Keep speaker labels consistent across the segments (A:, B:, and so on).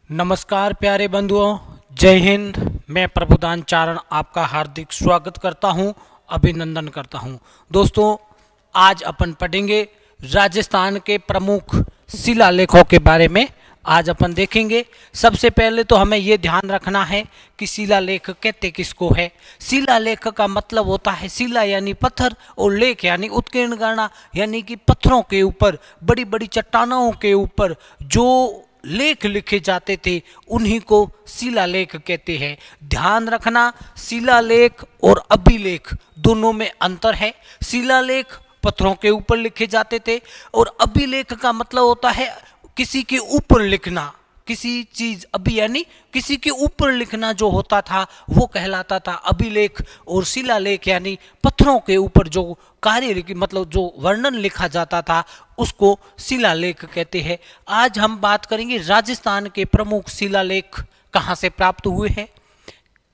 A: नमस्कार प्यारे बंधुओं, जय हिंद। मैं प्रभुदान चारण आपका हार्दिक स्वागत करता हूं, अभिनंदन करता हूं। दोस्तों, आज अपन पढ़ेंगे राजस्थान के प्रमुख शिलालेखों के बारे में। आज अपन देखेंगे। सबसे पहले तो हमें ये ध्यान रखना है कि शिलालेख कहते किसको है। शिलालेख का मतलब होता है शिला यानी पत्थर और लेख यानी उत्कीर्ण करना, यानी कि पत्थरों के ऊपर, बड़ी बड़ी चट्टानों के ऊपर जो लेख लिखे जाते थे उन्हीं को शिलालेख कहते हैं। ध्यान रखना, शिलालेख और अभिलेख दोनों में अंतर है। शिलालेख पत्थरों के ऊपर लिखे जाते थे और अभिलेख का मतलब होता है किसी के ऊपर लिखना, किसी चीज अभी यानी किसी के ऊपर लिखना जो होता था वो कहलाता था अभिलेख। और शिलालेख यानी पत्थरों के ऊपर जो कार्य मतलब जो वर्णन लिखा जाता था उसको शिलालेख कहते हैं। आज हम बात करेंगे राजस्थान के प्रमुख शिलालेख कहाँ से प्राप्त हुए हैं,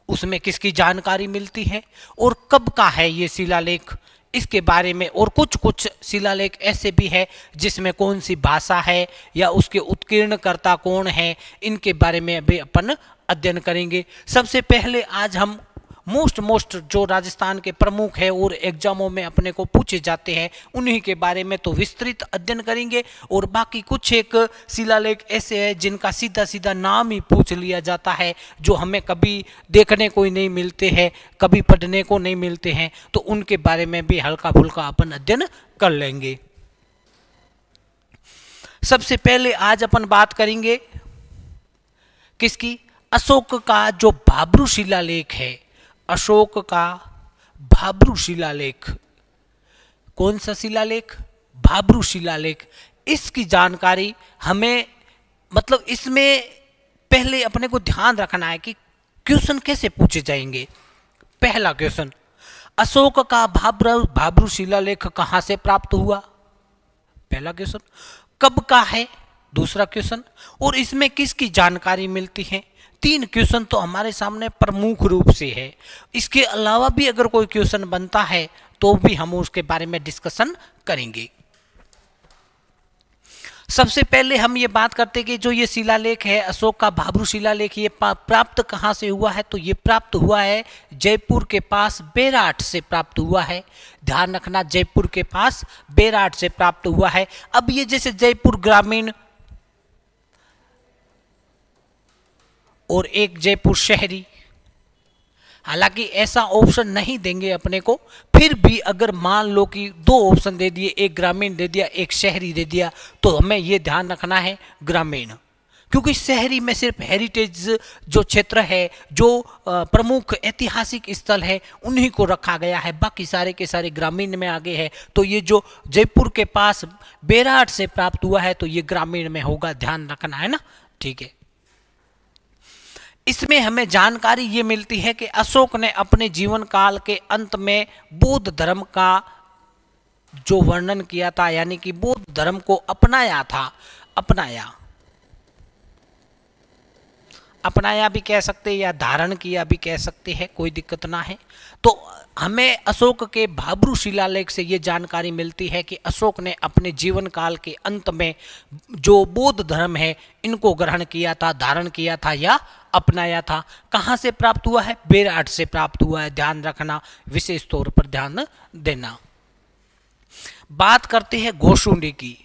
A: उसमें किसकी जानकारी मिलती है और कब का है ये शिलालेख, इसके बारे में। और कुछ कुछ शिलालेख ऐसे भी है जिसमें कौन सी भाषा है या उसके उत्कीर्णकर्ता कौन है, इनके बारे में भी अपन अध्ययन करेंगे। सबसे पहले आज हम मोस्ट जो राजस्थान के प्रमुख है और एग्जामों में अपने को पूछे जाते हैं उन्हीं के बारे में तो विस्तृत अध्ययन करेंगे। और बाकी कुछ एक शिलालेख ऐसे हैं जिनका सीधा सीधा नाम ही पूछ लिया जाता है, जो हमें कभी देखने को ही नहीं मिलते हैं, कभी पढ़ने को नहीं मिलते हैं, तो उनके बारे में भी हल्का फुल्का अपन अध्ययन कर लेंगे। सबसे पहले आज अपन बात करेंगे किसकी, अशोक का जो भाब्रू शिलालेख है। अशोक का भाब्रू शिलालेख, कौन सा शिलालेख, भाब्रू शिलालेख। इसकी जानकारी हमें मतलब इसमें पहले अपने को ध्यान रखना है कि क्वेश्चन कैसे पूछे जाएंगे। पहला क्वेश्चन, अशोक का भाब्रू शिलालेख कहां से प्राप्त हुआ, पहला क्वेश्चन। कब का है, दूसरा क्वेश्चन। और इसमें किसकी जानकारी मिलती है। तीन क्वेश्चन तो हमारे सामने प्रमुख रूप से है। इसके अलावा भी अगर कोई क्वेश्चन बनता है तो भी हम उसके बारे में डिस्कशन करेंगे। सबसे पहले हम ये बात करते हैं कि जो ये शिलालेख है अशोक का भाब्रू शिलालेख, ये प्राप्त कहाँ से हुआ है, तो ये प्राप्त हुआ है जयपुर के पास बेराट से प्राप्त हुआ है। ध्यान रखना, जयपुर के पास बेराट से प्राप्त हुआ है। अब ये जैसे जयपुर ग्रामीण और एक जयपुर शहरी, हालांकि ऐसा ऑप्शन नहीं देंगे अपने को, फिर भी अगर मान लो कि दो ऑप्शन दे दिए, एक ग्रामीण दे दिया एक शहरी दे दिया, तो हमें यह ध्यान रखना है ग्रामीण, क्योंकि शहरी में सिर्फ हेरिटेज जो क्षेत्र है, जो प्रमुख ऐतिहासिक स्थल है उन्हीं को रखा गया है, बाकी सारे के सारे ग्रामीण में आगे है। तो ये जो जयपुर के पास बेराट से प्राप्त हुआ है तो ये ग्रामीण में होगा, ध्यान रखना है ना, ठीक है। इसमें हमें जानकारी ये मिलती है कि अशोक ने अपने जीवन काल के अंत में बौद्ध धर्म का जो वर्णन किया था, यानी कि बौद्ध धर्म को अपनाया भी कह सकते हैं या धारण किया भी कह सकते हैं, कोई दिक्कत ना है। तो हमें अशोक के भाब्रू शिलालेख से ये जानकारी मिलती है कि अशोक ने अपने जीवन काल के अंत में जो बौद्ध धर्म है इनको ग्रहण किया था, धारण किया था या अपनाया था। कहाँ से प्राप्त हुआ है, बेराट से प्राप्त हुआ है, ध्यान रखना, विशेष तौर पर ध्यान देना। बात करते हैं घोषुंडी की।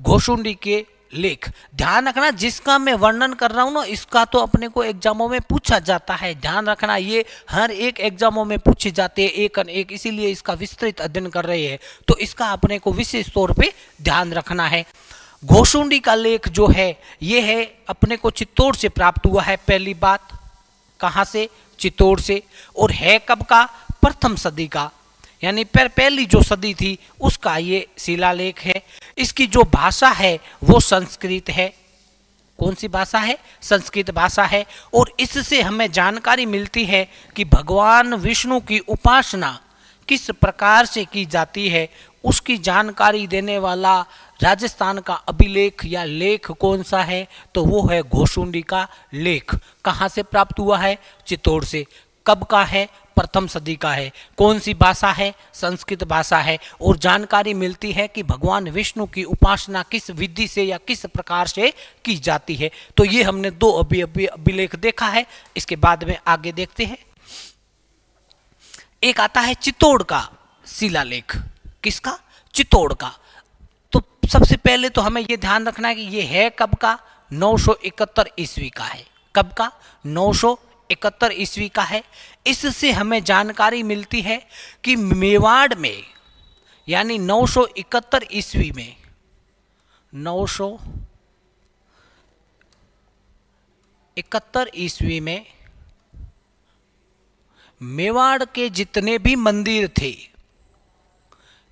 A: घोषुंडी के लेख, ध्यान रखना, जिसका मैं वर्णन कर रहा हूं ना इसका तो अपने को एग्जामों में पूछा जाता है। ध्यान रखना, ये हर एक एग्जामों में पूछे जाते हैं एक न एक, इसीलिए इसका विस्तृत अध्ययन कर रहे हैं, तो इसका अपने को विशेष तौर पे ध्यान रखना है। घोषुंडी का लेख जो है ये है अपने को चित्तौड़ से प्राप्त हुआ है। पहली बात, कहाँ से, चित्तौड़ से। और है कब का, प्रथम सदी का, यानी पहली जो सदी थी उसका ये शिलालेख है। इसकी जो भाषा है वो संस्कृत है। कौन सी भाषा है, संस्कृत भाषा है। और इससे हमें जानकारी मिलती है कि भगवान विष्णु की उपासना किस प्रकार से की जाती है, उसकी जानकारी देने वाला राजस्थान का अभिलेख या लेख कौन सा है, तो वो है घोषुंडी का लेख। कहाँ से प्राप्त हुआ है, चित्तौड़ से। कब का है, प्रथम सदी का है। कौन सी भाषा है? संस्कृत भाषा है। और जानकारी मिलती है कि भगवान विष्णु की उपासना किस विधि से या किस प्रकार से की जाती है। तो ये हमने दो अभिलेख देखा है। इसके बाद में आगे देखते हैं। एक आता है चित्तौड़ का शिलालेख। किसका? चित्तौड़ का। तो सबसे पहले तो हमें यह ध्यान रखना है कि यह है कब का? 971 ईस्वी का है। कब का? 971 ईस्वी का है। इससे हमें जानकारी मिलती है कि मेवाड़ में, यानी 971 ईस्वी में, 971 ईस्वी में मेवाड़ के जितने भी मंदिर थे,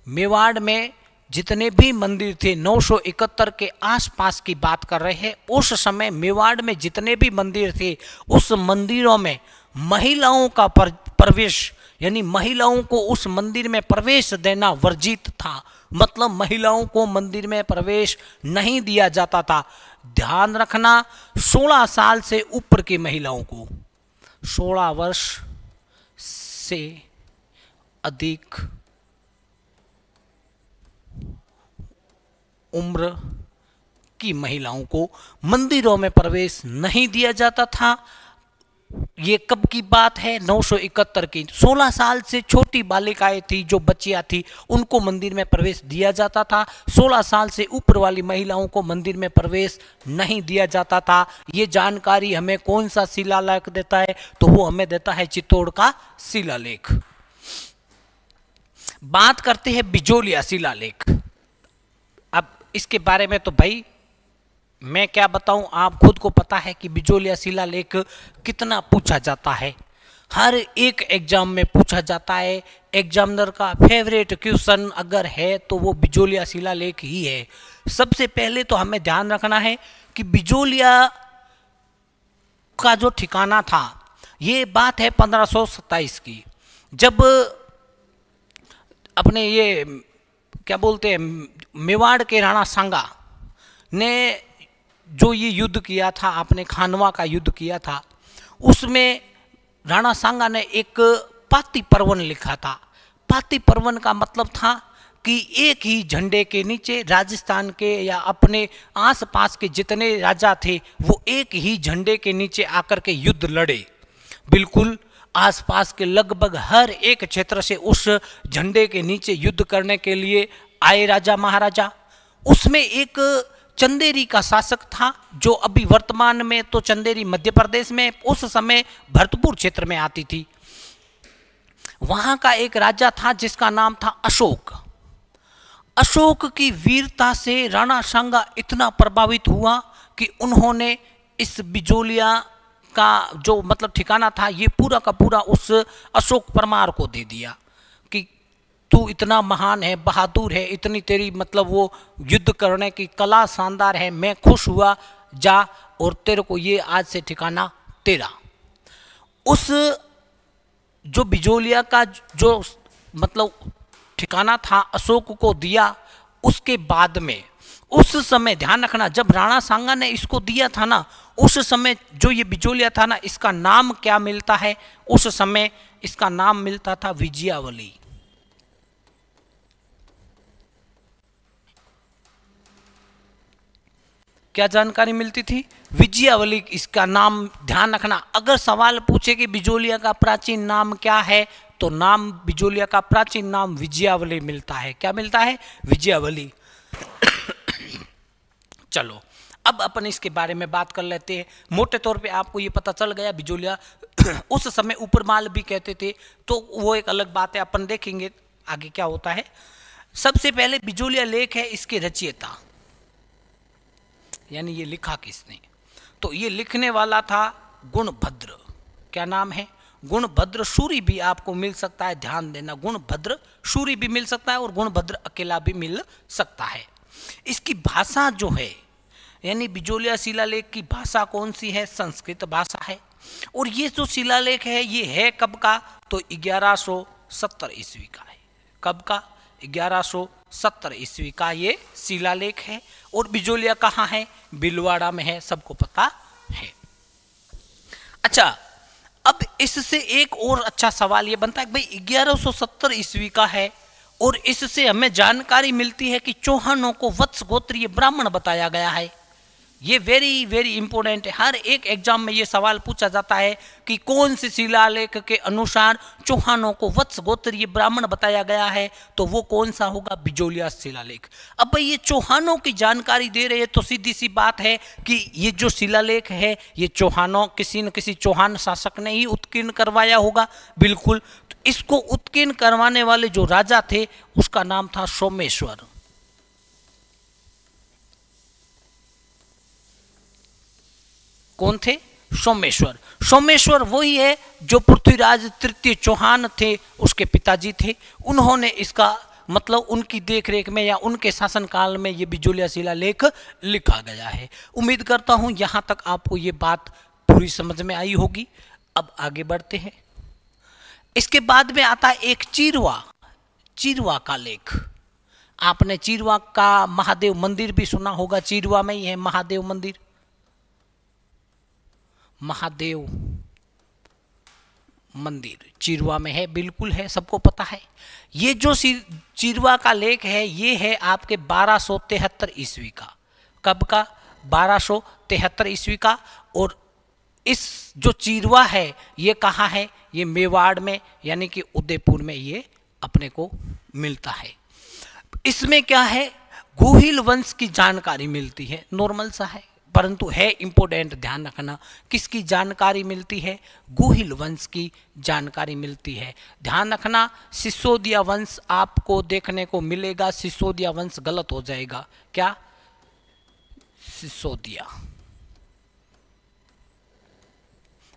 A: मेवाड़ में जितने भी मंदिर थे, 971 के आसपास की बात कर रहे हैं। उस समय मेवाड़ में जितने भी मंदिर थे, उस मंदिरों में महिलाओं का प्रवेश, यानी महिलाओं को उस मंदिर में प्रवेश देना वर्जित था। मतलब महिलाओं को मंदिर में प्रवेश नहीं दिया जाता था। ध्यान रखना, 16 साल से ऊपर की महिलाओं को, 16 वर्ष से अधिक उम्र की महिलाओं को मंदिरों में प्रवेश नहीं दिया जाता था। ये कब की बात है? 971 की। 16 साल से छोटी बालिकाएं थी, जो बच्चियां थी, उनको मंदिर में प्रवेश दिया जाता था। 16 साल से ऊपर वाली महिलाओं को मंदिर में प्रवेश नहीं दिया जाता था। ये जानकारी हमें कौन सा शिलालेख देता है? तो वो हमें देता है चित्तौड़ का शिलालेख। बात करते हैं बिजोलिया शिलालेख। अब इसके बारे में तो भाई मैं क्या बताऊं, आप खुद को पता है कि बिजोलिया शिलालेख कितना पूछा जाता है। हर एक एग्जाम में पूछा जाता है। एग्जामिनर का फेवरेट क्वेश्चन अगर है तो वो बिजोलिया शिलालेख ही है। सबसे पहले तो हमें ध्यान रखना है कि बिजोलिया का जो ठिकाना था, ये बात है 1527 की, जब अपने ये क्या बोलते हैं, मेवाड़ के राणा सांगा ने जो ये युद्ध किया था, आपने खानवा का युद्ध किया था, उसमें राणा सांगा ने एक पाती पर्वन लिखा था। पाती पर्वन का मतलब था कि एक ही झंडे के नीचे राजस्थान के या अपने आसपास के जितने राजा थे, वो एक ही झंडे के नीचे आकर के युद्ध लड़े। बिल्कुल आसपास के लगभग हर एक क्षेत्र से उस झंडे के नीचे युद्ध करने के लिए आए राजा महाराजा। उसमें एक चंदेरी का शासक था, जो अभी वर्तमान में तो चंदेरी मध्य प्रदेश में, उस समय भरतपुर क्षेत्र में आती थी। वहां का एक राजा था जिसका नाम था अशोक। अशोक की वीरता से राणा सांगा इतना प्रभावित हुआ कि उन्होंने इस बिजोलिया का जो मतलब ठिकाना था, ये पूरा का पूरा उस अशोक परमार को दे दिया कि तू इतना महान है, बहादुर है, इतनी तेरी मतलब वो युद्ध करने की कला शानदार है, मैं खुश हुआ, जा और तेरे को ये आज से ठिकाना तेरा। उस जो बिजोलिया का जो मतलब ठिकाना था अशोक को दिया। उसके बाद में उस समय ध्यान रखना, जब राणा सांगा ने इसको दिया था ना, उस समय जो ये बिजोलिया था ना, इसका नाम क्या मिलता है? उस समय इसका नाम मिलता था विजयावली। क्या जानकारी मिलती थी? विजयावली इसका नाम। ध्यान रखना, अगर सवाल पूछे कि बिजोलिया का प्राचीन नाम क्या है, तो नाम बिजोलिया का प्राचीन नाम विजयावली मिलता है। क्या मिलता है? विजयावली। चलो अब अपन इसके बारे में बात कर लेते हैं। मोटे तौर पे आपको ये पता चल गया बिजोलिया उस समय ऊपरमाल भी कहते थे, तो वो एक अलग बात है, अपन देखेंगे आगे क्या होता है। सबसे पहले बिजोलिया लेख है, इसके रचयिता यानी ये लिखा किसने, तो ये लिखने वाला था गुणभद्र। क्या नाम है? गुणभद्र सूरी भी आपको मिल सकता है, ध्यान देना, गुणभद्र सूरी भी मिल सकता है और गुणभद्र अकेला भी मिल सकता है। इसकी भाषा जो है, यानी बिजोलिया शिलालेख की भाषा कौन सी है? संस्कृत भाषा है। और ये जो शिलालेख है, ये है कब का? तो 1170 ईस्वी का है। कब का? 1170 ईस्वी का ये शिलालेख है। और बिजोलिया कहाँ है? भीलवाड़ा में है, सबको पता है। अच्छा, अब इससे एक और अच्छा सवाल ये बनता है कि भाई 1170 ईस्वी का है और इससे हमें जानकारी मिलती है कि चौहानों को वत्स गोत्रीय ब्राह्मण बताया गया है। ये वेरी वेरी इंपॉर्टेंट है, हर एक एग्जाम में ये सवाल पूछा जाता है कि कौन से शिलालेख के अनुसार चौहानों को वत्स गोत्रीय ब्राह्मण बताया गया है, तो वो कौन सा होगा, बिजोलिया शिलालेख। अब भाई ये चौहानों की जानकारी दे रहे हैं तो सीधी सी बात है कि ये जो शिलालेख है ये चौहानों किसी न किसी चौहान शासक ने ही उत्कीर्ण करवाया होगा, बिल्कुल। तो इसको उत्कीर्ण करवाने वाले जो राजा थे उसका नाम था सोमेश्वर। कौन थे, सोमेश्वर। सोमेश्वर वही है जो पृथ्वीराज तृतीय चौहान थे उसके पिताजी थे। उन्होंने इसका मतलब उनकी देखरेख में या उनके शासनकाल में ये बिजोलिया शिलालेख लिखा गया है। उम्मीद करता हूं यहां तक आपको ये बात पूरी समझ में आई होगी। अब आगे बढ़ते हैं। इसके बाद में आता है एक चीरवा का लेख। आपने चीरवा का महादेव मंदिर भी सुना होगा, चीरवा में ही है महादेव मंदिर, महादेव मंदिर चीरवा में है, बिल्कुल है, सबको पता है। ये जो चीरवा का लेख है ये है आपके 1273 ईस्वी का। कब का, 1273 ईस्वी का। और इस जो चीरवा है ये कहाँ है, ये मेवाड़ में यानी कि उदयपुर में ये अपने को मिलता है। इसमें क्या है, गुहिल वंश की जानकारी मिलती है, नॉर्मल सा है परंतु है इंपोर्टेंट, ध्यान रखना। किसकी जानकारी मिलती है, गुहिल वंश की जानकारी मिलती है। ध्यान रखना सिसोदिया वंश आपको देखने को मिलेगा, सिसोदिया वंश गलत हो जाएगा। क्या, सिसोदिया।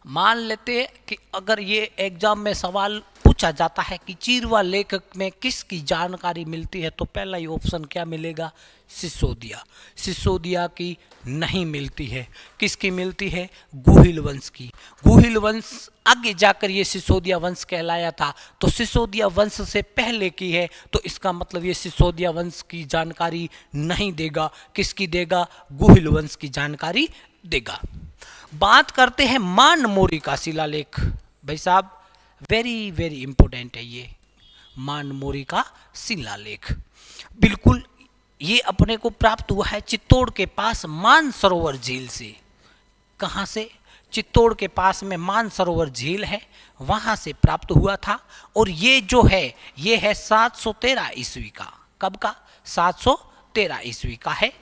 A: मान लेते हैं कि अगर ये एग्जाम में सवाल पूछा जाता है कि चीरवा लेख में किसकी जानकारी मिलती है, तो पहला ही ऑप्शन क्या मिलेगा, सिसोदिया। सिसोदिया की नहीं मिलती है, किसकी मिलती है, गुहिल वंश की। गुहिल वंश आगे जाकर ये सिसोदिया वंश कहलाया था, तो सिसोदिया वंश से पहले की है, तो इसका मतलब ये सिसोदिया वंश की जानकारी नहीं देगा, किसकी देगा, गुहिल वंश की जानकारी देगा। बात करते हैं मानमोरी का शिलालेख। भाई साहब वेरी वेरी इंपॉर्टेंट है ये मानमोरी का शिलालेख। बिल्कुल ये अपने को प्राप्त हुआ है चित्तौड़ के पास मानसरोवर झील से। कहाँ से, चित्तौड़ के पास में मानसरोवर झील है, वहाँ से प्राप्त हुआ था। और ये जो है ये है 713 ईस्वी का। कब का, 713 ईस्वी का है।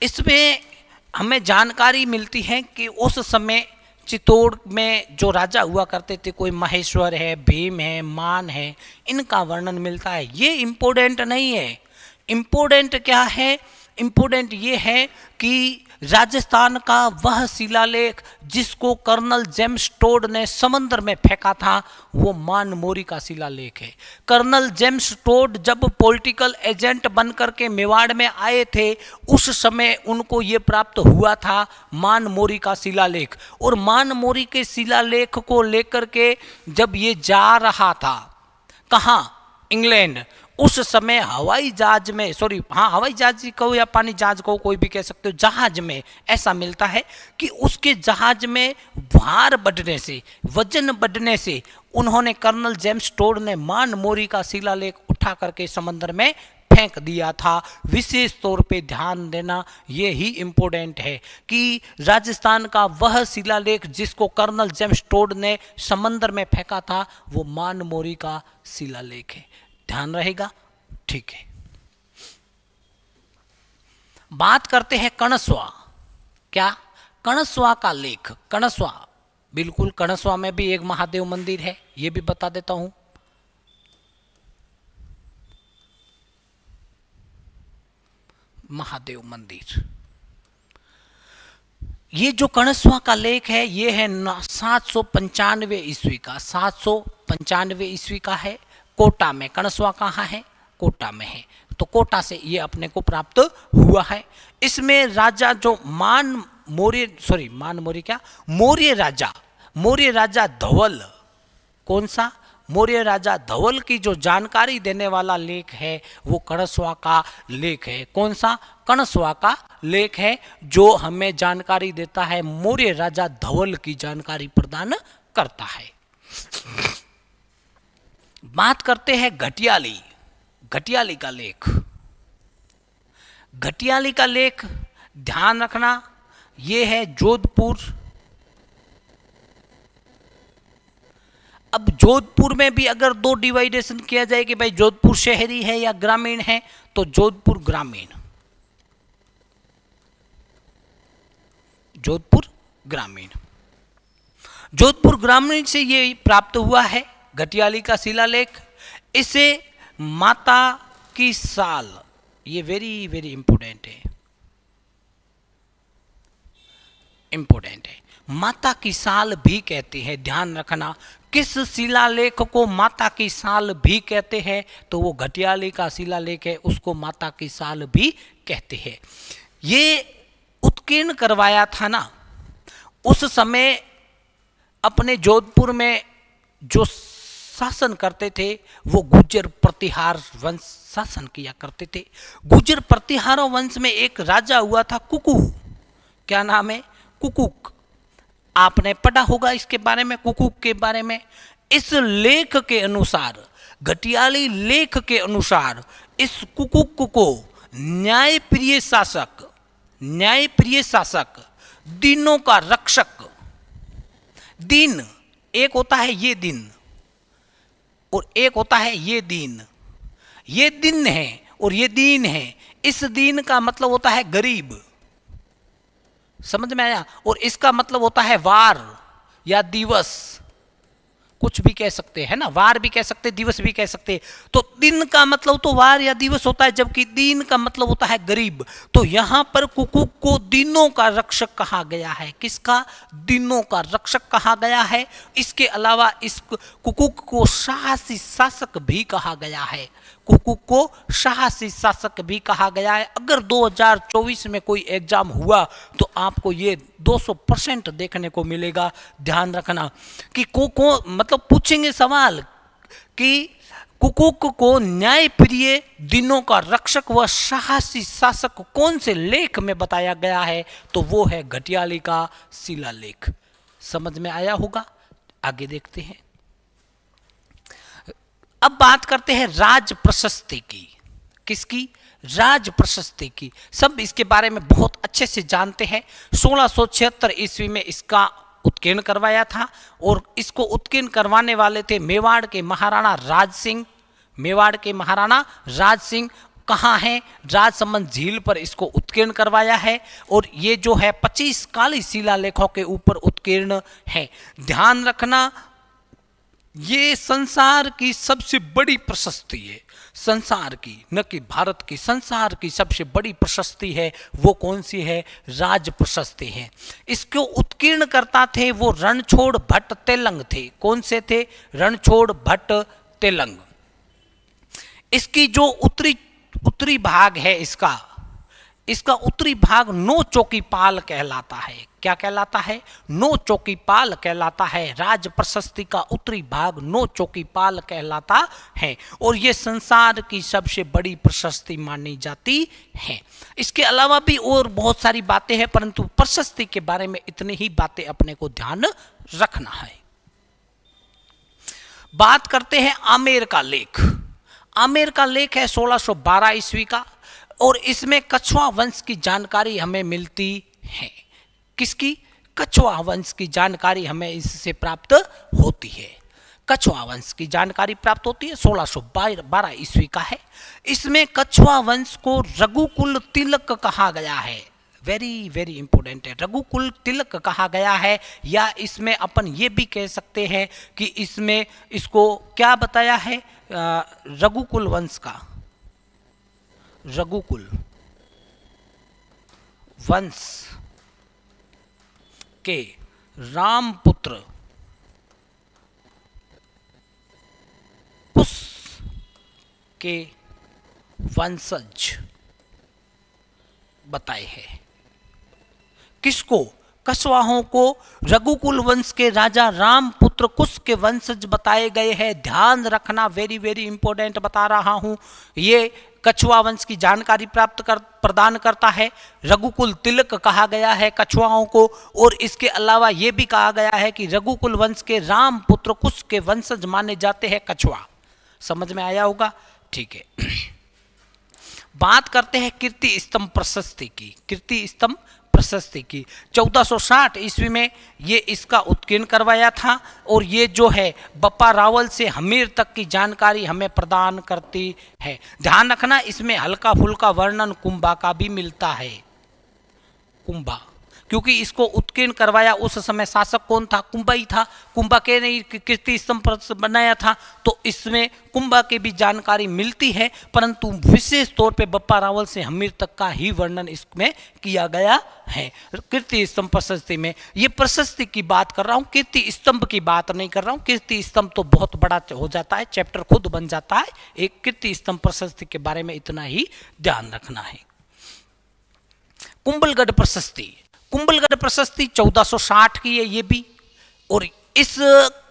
A: इसमें हमें जानकारी मिलती है कि उस समय चित्तौड़ में जो राजा हुआ करते थे, कोई महेश्वर है, भीम है, मान है, इनका वर्णन मिलता है। ये इम्पोर्टेंट नहीं है। इम्पोर्टेंट क्या है, इम्पोर्टेंट ये है कि राजस्थान का वह शिलालेख जिसको कर्नल जेम्स टोड ने समंदर में फेंका था वो मानमोरी का शिलालेख है। कर्नल जेम्स टोड जब पॉलिटिकल एजेंट बनकर के मेवाड़ में आए थे उस समय उनको ये प्राप्त हुआ था मानमोरी का शिलालेख। और मानमोरी के शिलालेख को लेकर के जब ये जा रहा था कहाँ, इंग्लैंड, उस समय हवाई जहाज में, हवाई जहाज कहो या पानी जहाज कहो, कोई भी कह सकते हो, जहाज में ऐसा मिलता है कि उसके जहाज में भार बढ़ने से, वजन बढ़ने से उन्होंने कर्नल जेम्स टोड ने मानमोरी का शिलालेख उठा करके समंदर में फेंक दिया था। विशेष तौर पे ध्यान देना, ये ही इम्पोर्टेंट है कि राजस्थान का वह शिलालेख जिसको कर्नल जेम्स टोड ने समंदर में फेंका था वो मानमोरी का शिलालेख है। ध्यान रहेगा, ठीक है। बात करते हैं कणस्वा। क्या, कणस्वा का लेख। कणस्वा, बिल्कुल कणस्वा में भी एक महादेव मंदिर है, ये भी बता देता हूं। महादेव मंदिर, ये जो कणस्वा का लेख है ये है 795 ईस्वी का। 795 ईस्वी का है, कोटा में। कणस्वा कहाँ है, कोटा में है, तो कोटा से ये अपने को प्राप्त हुआ है। इसमें राजा जो मौर्य राजा धवल, कौन सा, मौर्य राजा धवल की जो जानकारी देने वाला लेख है वो कणस्वा का लेख है। कौन सा? कणस्वा का लेख है जो हमें जानकारी देता है, मौर्य राजा धवल की जानकारी प्रदान करता है। बात करते हैं घटियाली। घटियाली का लेख। घटियाली का लेख ध्यान रखना ये है जोधपुर। अब जोधपुर में भी अगर दो डिवाइडेशन किया जाए कि भाई जोधपुर शहरी है या ग्रामीण है, तो जोधपुर ग्रामीण, जोधपुर ग्रामीण। जोधपुर ग्रामीण से ये प्राप्त हुआ है घटियाली का शिलालेख। इसे माता की साल, ये वेरी वेरी इंपॉर्टेंट है, इंपॉर्टेंट है, माता की साल भी कहते हैं। ध्यान रखना किस शिलालेख को माता की साल भी कहते हैं, तो वो घटियाली का शिलालेख है, उसको माता की साल भी कहते हैं। ये उत्कीर्ण करवाया था ना उस समय अपने जोधपुर में जो शासन करते थे वो गुर्जर प्रतिहार वंश शासन किया करते थे। गुर्जर प्रतिहार वंश में एक राजा हुआ था कुकू। क्या नाम है? कुकुक। आपने पढ़ा होगा इसके बारे में, कुकुक के बारे में। इस लेख के अनुसार, घटियाली लेख के अनुसार, इस कुकुक को न्यायप्रिय शासक, न्यायप्रिय शासक, दिनों का रक्षक, दिन एक होता है ये दिन और एक होता है ये दिन। ये दिन है और ये दीन है। इस दीन का मतलब होता है गरीब, समझ में आया? और इसका मतलब होता है वार या दिवस, कुछ भी कह सकते हैं ना, वार भी कह सकते, दिवस भी कह सकते। तो दिन का मतलब तो वार या दिवस होता है, जबकि दीन का मतलब होता है गरीब। तो यहां पर कुकुक को दिनों का रक्षक कहा गया है। किसका? दिनों का रक्षक कहा गया है। इसके अलावा इस कुकुक को साहसी शासक भी कहा गया है। कुकुक को साहसी शासक भी कहा गया है। अगर 2024 में कोई एग्जाम हुआ तो आपको ये 200% देखने को मिलेगा। ध्यान रखना कि को मतलब पूछेंगे सवाल कि कुकुक को न्यायप्रिय, दिनों का रक्षक व साहसी शासक कौन से लेख में बताया गया है, तो वो है घटियाली का शिलालेख। समझ में आया होगा? आगे देखते हैं। अब बात करते हैं राज प्रशस्ति की। किसकी? राज प्रशस्ति की। सब इसके बारे में बहुत अच्छे से जानते हैं। 1676 ईस्वी में इसका उत्कीर्ण करवाया था और इसको उत्कीर्ण करवाने वाले थे मेवाड़ के महाराणा राज सिंह। मेवाड़ के महाराणा राज सिंह कहाँ हैं? राजसमंद झील पर इसको उत्कीर्ण करवाया है और ये जो है 25 काली शिलालेखों के ऊपर उत्कीर्ण है। ध्यान रखना ये संसार की सबसे बड़ी प्रशस्ति है, संसार की, न कि भारत की, संसार की सबसे बड़ी प्रशस्ति है। वो कौन सी है? राज प्रशस्ति है। इसको उत्कीर्ण करता थे वो रणछोड़ भट्ट तेलंग थे। कौन से थे? रणछोड़ भट्ट तेलंग। इसकी जो उत्तरी भाग है, इसका उत्तरी भाग नो चौकीपाल कहलाता है। क्या कहलाता है? नो चौकीपाल कहलाता है। राज प्रशस्ति का उत्तरी भाग नो चौकीपाल कहलाता है और ये संसार की सबसे बड़ी प्रशस्ति मानी जाती है। इसके अलावा भी और बहुत सारी बातें हैं, परंतु प्रशस्ति के बारे में इतनी ही बातें अपने को ध्यान रखना है। बात करते हैं आमेर का लेख। आमेर का लेख है 1612 ईस्वी का और इसमें कछवा वंश की जानकारी हमें मिलती है। किसकी? कछवा वंश की जानकारी हमें इससे प्राप्त होती है। कछवा वंश की जानकारी प्राप्त होती है। 1612 ईस्वी का है। इसमें कछवा वंश को रघुकुल तिलक कहा गया है। वेरी वेरी इंपॉर्टेंट है, रघुकुल तिलक कहा गया है। या इसमें अपन ये भी कह सकते हैं कि इसमें इसको क्या बताया है? रघुकुल वंश का, रघुकुल वंश के रामपुत्र कुश के वंशज बताए हैं। किसको? कछवाहों को रघुकुल वंश के राजा रामपुत्र पुत्र कुश के वंशज बताए गए हैं। ध्यान रखना, वेरी वेरी इंपॉर्टेंट बता रहा हूं। ये कछुआ वंश की जानकारी प्रदान करता है। रघुकुल तिलक कहा गया है कछुआओं को, और इसके अलावा यह भी कहा गया है कि रघुकुल वंश के राम पुत्र कुश के वंशज माने जाते हैं कछुआ। समझ में आया होगा? ठीक है। बात करते हैं कीर्ति स्तंभ प्रशस्ति की। कीर्ति स्तंभ प्रशस्ति की 1460 ईस्वी में ये इसका उत्कीर्ण करवाया था, और ये जो है बप्पा रावल से हमीर तक की जानकारी हमें प्रदान करती है। ध्यान रखना, इसमें हल्का फुल्का वर्णन कुंभा का भी मिलता है। कुंभा, क्योंकि इसको उत्कीर्ण करवाया उस समय शासक कौन था? कुंभा ही था। कुंभा के ने कीर्ति स्तंभ बनाया था, तो इसमें कुंभा की भी जानकारी मिलती है, परंतु विशेष तौर पे बप्पा रावल से हमीर तक का ही वर्णन इसमें किया गया है कीर्ति स्तंभ प्रशस्ति में। ये प्रशस्ति की बात कर रहा हूँ, कीर्ति स्तंभ की बात नहीं कर रहा हूँ। कीर्ति स्तंभ तो बहुत बड़ा हो जाता है, चैप्टर खुद बन जाता है। एक कीर्ति स्तंभ प्रशस्ति के बारे में इतना ही ध्यान रखना है। कुंभलगढ़ प्रशस्ति, कुंभलगढ़ प्रशस्ति 1460 की है ये भी, और इस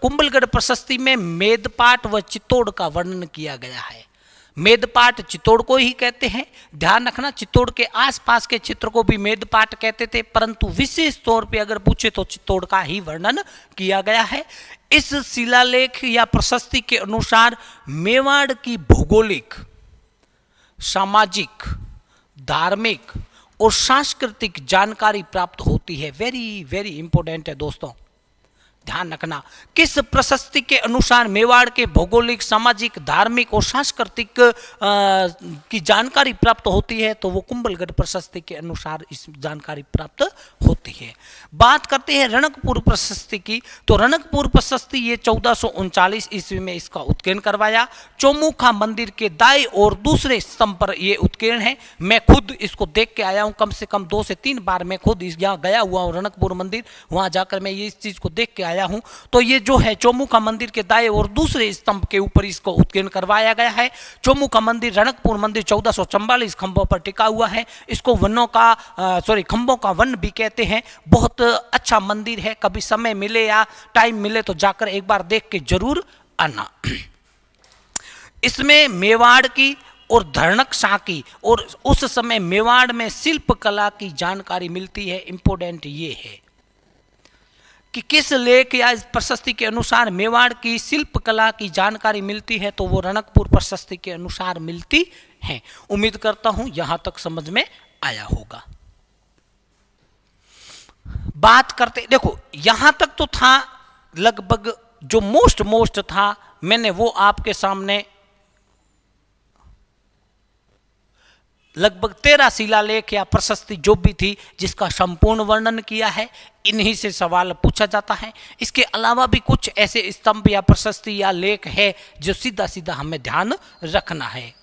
A: कुंभलगढ़ प्रशस्ति में मेदपाट व चित्तौड़ का वर्णन किया गया है। मेदपाट चित्तौड़ को ही कहते हैं। ध्यान रखना, चित्तौड़ के आसपास के क्षेत्र को भी मेदपाट कहते थे, परंतु विशेष तौर पे अगर पूछे तो चित्तौड़ का ही वर्णन किया गया है। इस शिलालेख या प्रशस्ति के अनुसार मेवाड़ की भौगोलिक, सामाजिक, धार्मिक और सांस्कृतिक जानकारी प्राप्त होती है। वेरी वेरी इंपॉर्टेंट है दोस्तों, ध्यान रखना। किस प्रशस्ति के अनुसार मेवाड़ के भौगोलिक, सामाजिक, धार्मिक और सांस्कृतिक की जानकारी प्राप्त होती है? तो वो कुंभलगढ़ प्रशस्ति के अनुसार इस जानकारी प्राप्त होती है। बात करते हैं रणकपुर प्रशस्ति की, तो रणकपुर प्रशस्ति ये 1439 ईस्वी में इसका उत्कीर्ण करवाया। चौमुखा मंदिर के दाएं और दूसरे स्तंभ पर ये उत्कीर्ण है। मैं खुद इसको देख के आया हूँ, कम से कम 2 से 3 बार मैं खुद यहाँ गया हुआ हूँ रणकपुर मंदिर, वहाँ जाकर मैं ये इस चीज़ को देख के आया हूं। तो ये जो है चौमुखा मंदिर के दाएं और दूसरे स्तंभ के ऊपर इसको उत्कीर्ण करवाया गया है। चौमुखा मंदिर, रणकपुर मंदिर 1444 खंभों पर टिका हुआ है। इसको वनों का खंभों का वन भी कहते हैं। बहुत अच्छा मंदिर है, कभी समय मिले या टाइम मिले तो जाकर एक बार देख के जरूर आना। इसमें मेवाड़ की और धरणक शाह की और उस समय मेवाड़ में शिल्प कला की जानकारी मिलती है। इंपोर्टेंट ये है कि किस लेख या इस प्रशस्ति के अनुसार मेवाड़ की शिल्प कला की जानकारी मिलती है, तो वो रणकपुर प्रशस्ति के अनुसार मिलती है। उम्मीद करता हूं यहां तक समझ में आया होगा। बात करते, देखो यहां तक तो था लगभग, जो मोस्ट था मैंने वो आपके सामने लगभग 13 शिलालेख या प्रशस्ति जो भी थी जिसका संपूर्ण वर्णन किया है। इन्हीं से सवाल पूछा जाता है। इसके अलावा भी कुछ ऐसे स्तंभ या प्रशस्ति या लेख है जो सीधा सीधा हमें ध्यान रखना है।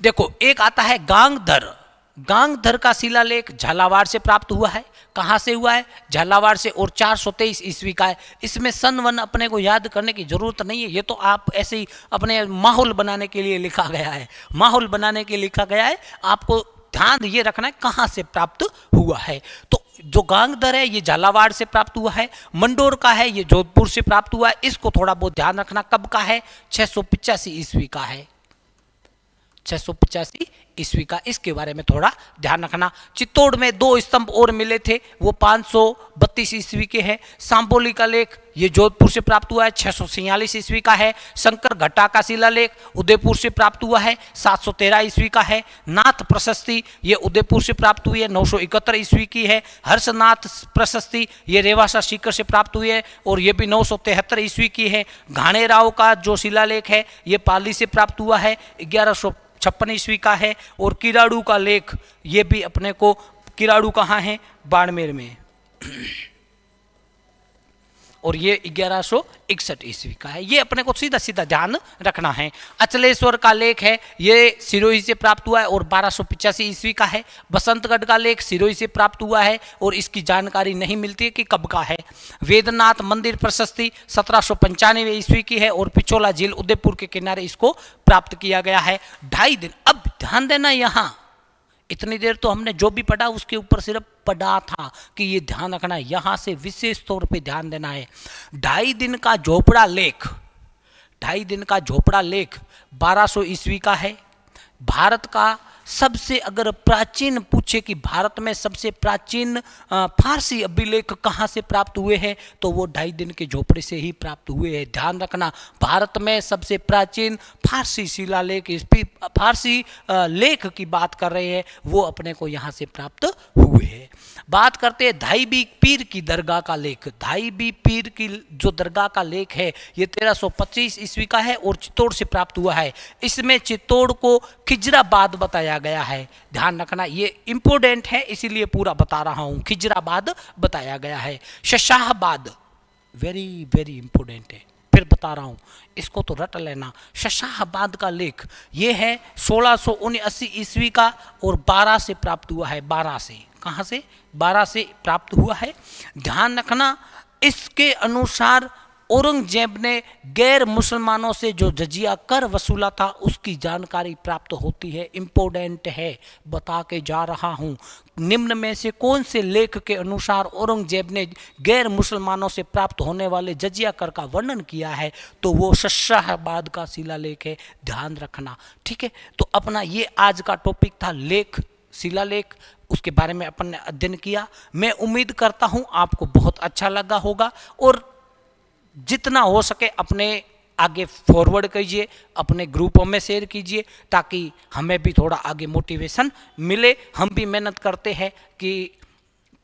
A: देखो, एक आता है गांगधर। गांगधर का शिलालेख झालावाड़ से प्राप्त हुआ है। कहाँ से हुआ है? झालावाड़ से, और 423 ईस्वी का है। इसमें सन वन अपने को याद करने की जरूरत नहीं है, ये तो आप ऐसे ही अपने माहौल बनाने के लिए लिखा गया है। माहौल बनाने के लिए लिखा गया है, आपको ध्यान ये रखना है कहाँ से प्राप्त हुआ है। तो जो गांगधर है ये झालावाड़ से प्राप्त हुआ है। मंडोर का है ये जोधपुर से प्राप्त हुआ है। इसको थोड़ा बहुत ध्यान रखना। कब का है? 685 ईस्वी का है। 685 ईस्वी का, इसके बारे में थोड़ा ध्यान रखना। चित्तौड़ में 2 स्तंभ और मिले थे, वो 532 ईस्वी के हैं। सांपोली का लेख ये जोधपुर से प्राप्त हुआ है, 646 ईस्वी का है। शंकर घटा का शिलालेख उदयपुर से प्राप्त हुआ है, 713 ईस्वी का है। नाथ प्रशस्ति ये उदयपुर से प्राप्त हुई है, 971 ईस्वी की है। हर्षनाथ प्रशस्ति ये रेवासा सीकर से प्राप्त हुई है और ये भी 973 ईस्वी की है। घाणेराव का जो शिलालेख है ये पाली से प्राप्त हुआ है, 1156 ईस्वी का है। और किराड़ू का लेख ये भी अपने को, किराड़ू कहाँ है? बाड़मेर में, और ये 1161 ईस्वी का है। ये अपने को सीधा सीधा ध्यान रखना है। अचलेश्वर का लेख है ये सिरोही से प्राप्त हुआ है और 1285 ईस्वी का है। बसंतगढ़ का लेख सिरोही से प्राप्त हुआ है और इसकी जानकारी नहीं मिलती है कि कब का है। वेदनाथ मंदिर प्रशस्ति 1795 ईस्वी की है और पिछोला झील उदयपुर के किनारे इसको प्राप्त किया गया है। 2.5 दिन। अब ध्यान देना, यहाँ इतनी देर तो हमने जो भी पढ़ा उसके ऊपर सिर्फ पढ़ा था कि ये ध्यान रखना है, यहाँ से विशेष तौर पे ध्यान देना है। 2.5 दिन का झोपड़ा लेख, 2.5 दिन का झोपड़ा लेख 1200 ईस्वी का है। भारत का सबसे, अगर प्राचीन पूछे कि भारत में सबसे प्राचीन फारसी अभिलेख कहाँ से प्राप्त हुए हैं, तो वो 2.5 दिन के झोपड़े से ही प्राप्त हुए हैं। ध्यान रखना, भारत में सबसे प्राचीन फारसी शिलालेख, फारसी लेख की बात कर रहे हैं, वो अपने को यहाँ से प्राप्त हुए हैं। बात करते हैं धाईबी पीर की दरगाह का लेख। धाईबी पीर की जो दरगाह का लेख है ये 1325 ईस्वी का है और चित्तौड़ से प्राप्त हुआ है। इसमें चित्तौड़ को खिजराबाद बताया गया है। ध्यान रखना, ये इंपोर्टेंट है इसीलिए पूरा बता रहा हूं। खिजराबाद बताया गया है। शशाहबाद वेरी वेरी इंपोर्टेंट है, फिर बता रहा हूं, इसको तो रट लेना। शशाहबाद का लेख ये है 1679 ईस्वी का और 12 से प्राप्त हुआ है। 12 से, कहाँ से? 12 से प्राप्त हुआ है। ध्यान रखना, इसके अनुसार औरंगजेब ने गैर मुसलमानों से जो जजिया कर वसूला था उसकी जानकारी प्राप्त होती है। इंपोर्टेंट है, बता के जा रहा हूं। निम्न में से कौन से लेख के अनुसार औरंगजेब ने गैर मुसलमानों से प्राप्त होने वाले जजिया कर का वर्णन किया है? तो वो शशाहबाद का शिलालेख है। ध्यान रखना, ठीक है। तो अपना ये आज का टॉपिक था लेख, शिलालेख, उसके बारे में अपन ने अध्ययन किया। मैं उम्मीद करता हूं आपको बहुत अच्छा लगा होगा और जितना हो सके अपने आगे फॉरवर्ड कीजिए, अपने ग्रुपों में शेयर कीजिए ताकि हमें भी थोड़ा आगे मोटिवेशन मिले। हम भी मेहनत करते हैं कि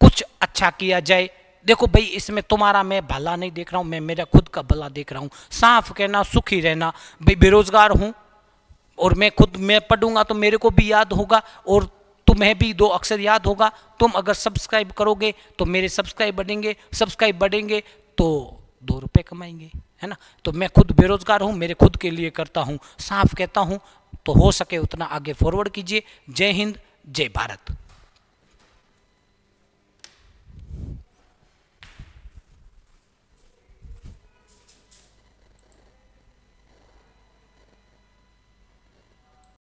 A: कुछ अच्छा किया जाए। देखो भाई, इसमें तुम्हारा मैं भला नहीं देख रहा हूँ, मैं मेरा खुद का भला देख रहा हूँ। साफ कहना, सुखी रहना। भाई बेरोजगार हूँ और मैं पढ़ूंगा तो मेरे को भी याद होगा और तुम्हें भी 2 अक्षर याद होगा। तुम अगर सब्सक्राइब करोगे तो मेरे सब्सक्राइब बढ़ेंगे तो 2 रुपये कमाएंगे, है ना। तो मैं खुद बेरोजगार हूँ, मेरे खुद के लिए करता हूँ, साफ कहता हूँ। तो हो सके उतना आगे फॉरवर्ड कीजिए। जय हिंद, जय भारत।